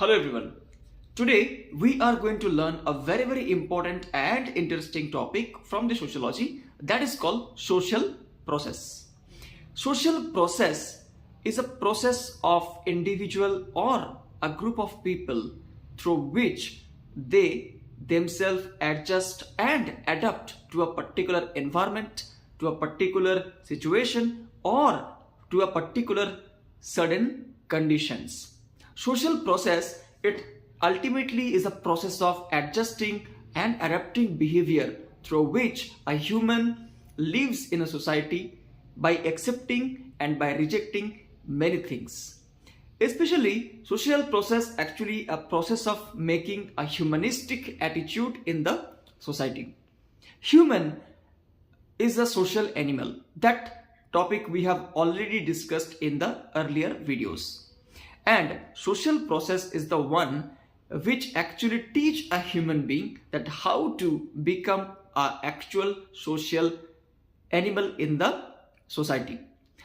Hello everyone. Today we are going to learn a very important and interesting topic from the sociology that is called social process. Social process is a process of individual or a group of people through which they themselves adjust and adapt to a particular environment, to a particular situation, or to a particular certain conditions. Social process, it ultimately is a process of adjusting and adapting behavior through which a human lives in a society by accepting and by rejecting many things. Especially, social process actually a process of making a humanistic attitude in the society. Human is a social animal. That topic we have already discussed in the earlier videos. And social process is the one which actually teach a human being that how to become an actual social animal in the society.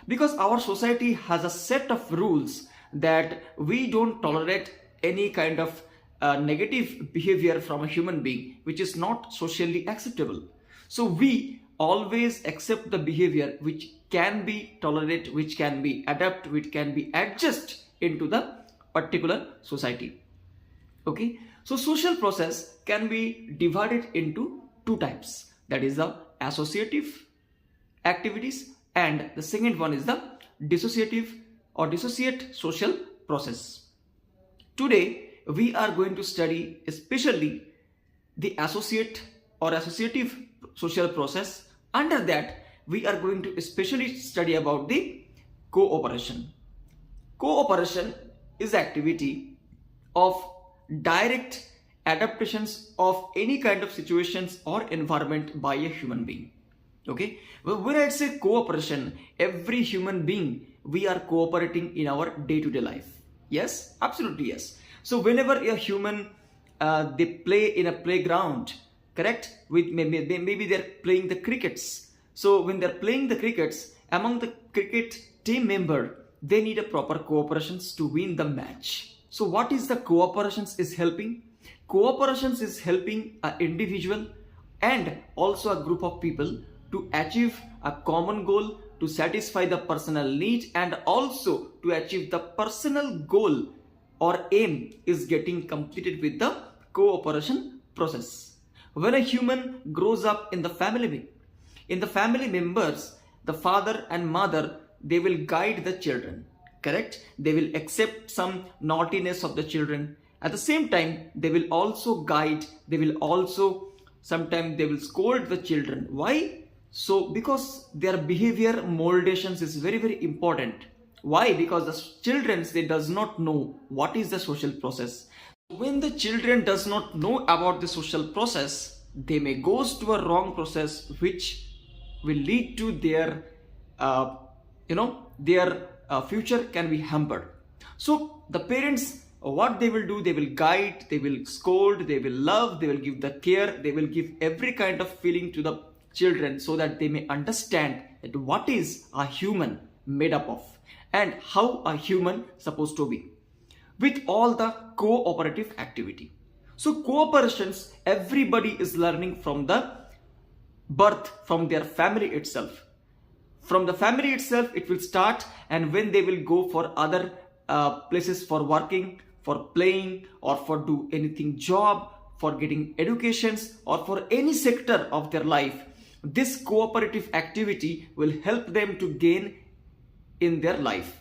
Because our society has a set of rules that we don't tolerate any kind of negative behavior from a human being which is not socially acceptable. So we always accept the behavior which can be tolerated, which can be adapted, which can be adjusted into the particular society. Okay, so social process can be divided into two types, that is the associative activities, and the second one is the dissociative or dissociate social process. Today we are going to study especially the associate or associative social process. Under that we are going to especially study about the cooperation. Cooperation is activity of direct adaptations of any kind of situations or environment by a human being. Okay, well, when I say cooperation, every human being we are cooperating in our day-to-day life. Yes, absolutely yes. So whenever a human they play in a playground, correct, with maybe they're playing the crickets. So when they're playing the crickets, among the cricket team member, they need a proper cooperations to win the match. So what is the cooperations is helping? Cooperations is helping an individual and also a group of people to achieve a common goal, to satisfy the personal need, and also to achieve the personal goal or aim is getting completed with the cooperation process. When a human grows up in the family members, the father and mother, they will guide the children, correct? They will accept some naughtiness of the children. At the same time, they will also guide, they will also sometimes they will scold the children. Why? So because their behavior moldations is very important. Why? Because the children, they does not know what is the social process. When the children does not know about the social process, they may goes to a wrong process which will lead to their future can be hampered. So the parents, what they will do, they will guide, they will scold, they will love, they will give the care, they will give every kind of feeling to the children so that they may understand that what is a human made up of and how a human supposed to be with all the cooperative activity. So cooperations, everybody is learning from the birth, from their family itself. From the family itself it will start, and when they will go for other places for working, for playing, or for do anything job, for getting educations, or for any sector of their life, this cooperative activity will help them to gain in their life.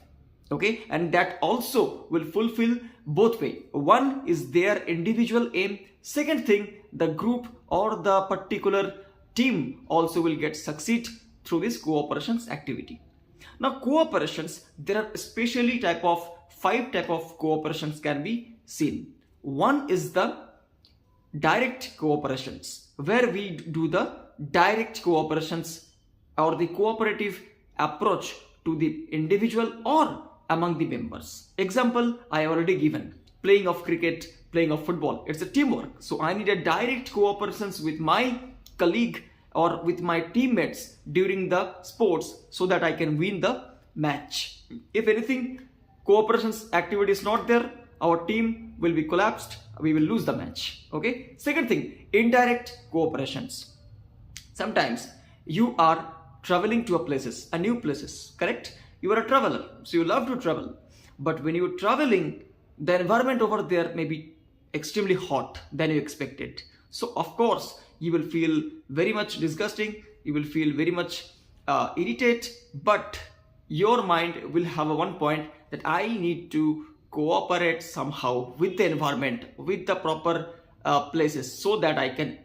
Okay, and that also will fulfill both way. One is their individual aim. Second thing, the group or the particular team also will get succeed through this cooperations activity. Now cooperations, there are especially five type of cooperations can be seen. One is the direct cooperations, where we do the direct cooperations or the cooperative approach to the individual or among the members. Example I have already given, playing of cricket, playing of football, it's a teamwork. So I need a direct cooperations with my colleague or with my teammates during the sports so that I can win the match. If anything, cooperations activity is not there, our team will be collapsed, we will lose the match. Okay. Second thing, indirect cooperations. Sometimes you are traveling to a new places, correct? You are a traveler, so you love to travel. But when you're traveling, the environment over there may be extremely hot than you expected. So of course, you will feel very much disgusting, you will feel very much irritated, but your mind will have a one point that I need to cooperate somehow with the environment, with the proper places, so that I can,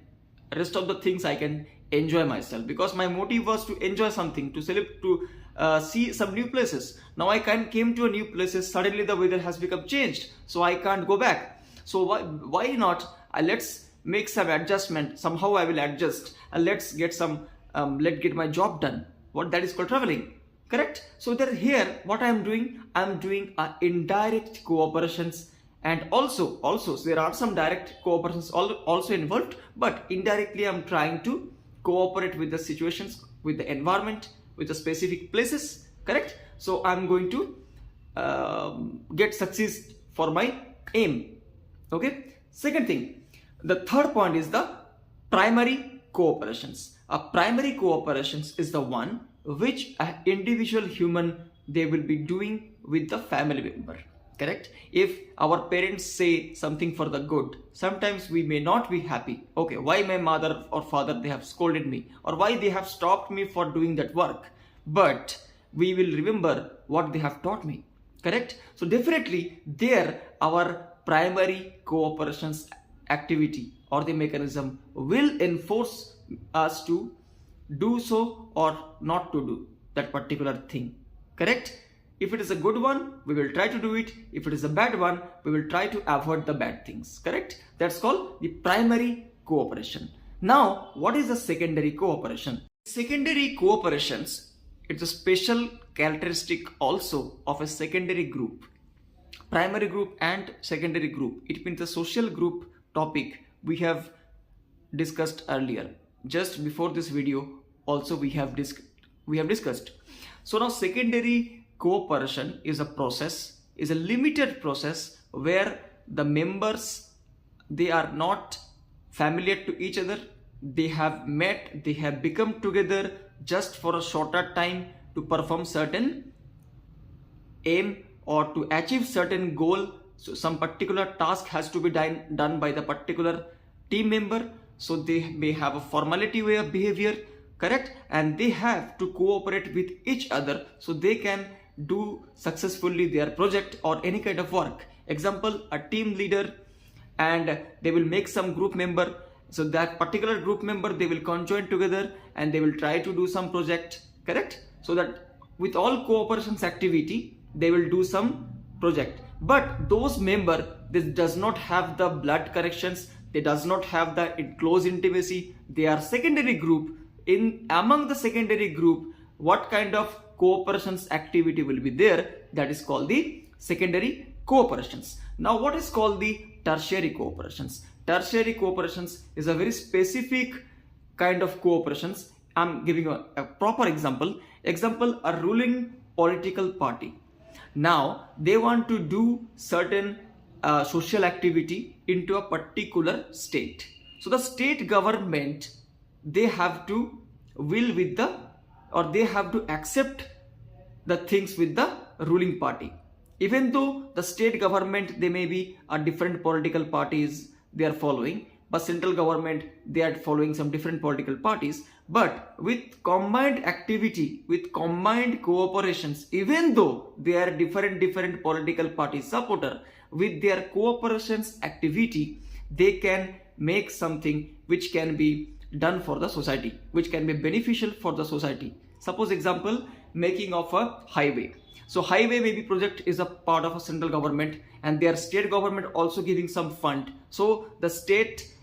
rest of the things I can enjoy myself, because my motive was to enjoy something, to see some new places. Now I came to a new places, suddenly the weather has become changed, so I can't go back. So why not let's make some adjustment, somehow I will adjust, and let's get my job done. What that is called traveling, correct? So that here what I'm doing indirect cooperations, and also so there are some direct cooperations also involved, but indirectly I'm trying to cooperate with the situations, with the environment, with the specific places, correct? So I'm going to get success for my aim. Okay. Second thing, the third point is the primary cooperations. A primary cooperations is the one which an individual human they will be doing with the family member, correct? If our parents say something for the good, sometimes we may not be happy. Okay, why my mother or father they have scolded me, or why they have stopped me for doing that work, but we will remember what they have taught me, correct? So definitely there our primary cooperations activity or the mechanism will enforce us to do so or not to do that particular thing, correct? If it is a good one, we will try to do it. If it is a bad one, we will try to avoid the bad things, correct? That's called the primary cooperation. Now, what is the secondary cooperation? Secondary cooperations, it's a special characteristic also of a secondary group. Primary group and secondary group, it means the social group topic we have discussed earlier. Just before this video also we have discussed. So now secondary cooperation is a limited process where the members, they are not familiar to each other, they have met, they have become together just for a shorter time to perform certain aim or to achieve certain goal. So some particular task has to be done by the particular team member, so they may have a formality way of behavior, correct? And they have to cooperate with each other so they can do successfully their project or any kind of work. Example, a team leader, and they will make some group member, so that particular group member they will conjoin together and they will try to do some project, correct? So that with all cooperations activity they will do some project, but those member, this does not have the blood connections, they does not have the close intimacy, they are secondary group. In among the secondary group, what kind of cooperations activity will be there? That is called the secondary cooperations. Now what is called the tertiary cooperations? Tertiary cooperations is a very specific kind of cooperations. I'm giving a proper example. Example, a ruling political party. Now they want to do certain social activity into a particular state. So the state government, they have to they have to accept the things with the ruling party. Even though the state government, they may be a different political parties they are following, but central government, they are following some different political parties, but with combined activity, with combined cooperations, even though they are different political party supporter, with their cooperations activity, they can make something which can be done for the society, which can be beneficial for the society. Suppose example, making of a highway. So highway maybe project is a part of a central government, and their state government also giving some fund. So the state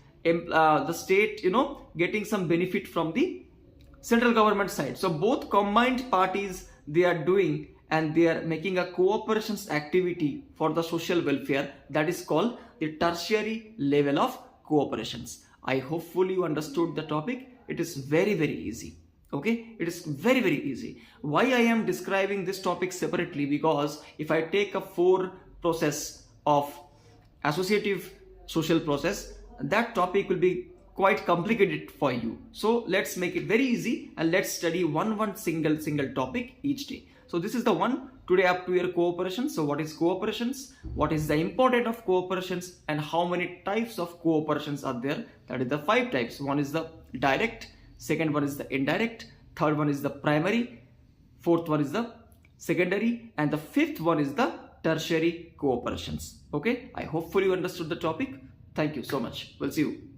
getting some benefit from the central government side. So both combined parties, they are doing and they are making a cooperations activity for the social welfare. That is called the tertiary level of cooperations. I hopefully you understood the topic. It is very easy. Okay, it is very easy. Why I am describing this topic separately? Because if I take a 4 process of associative social process, that topic will be quite complicated for you. So let's make it very easy and let's study one single topic each day. So this is the one today up to your cooperation. So what is cooperations? What is the importance of cooperations and how many types of cooperations are there? That is the 5 types. One is the direct, second one is the indirect, third one is the primary, fourth one is the secondary, and the fifth one is the tertiary cooperations. Okay, I hopefully you understood the topic. Thank you so much. We'll see you.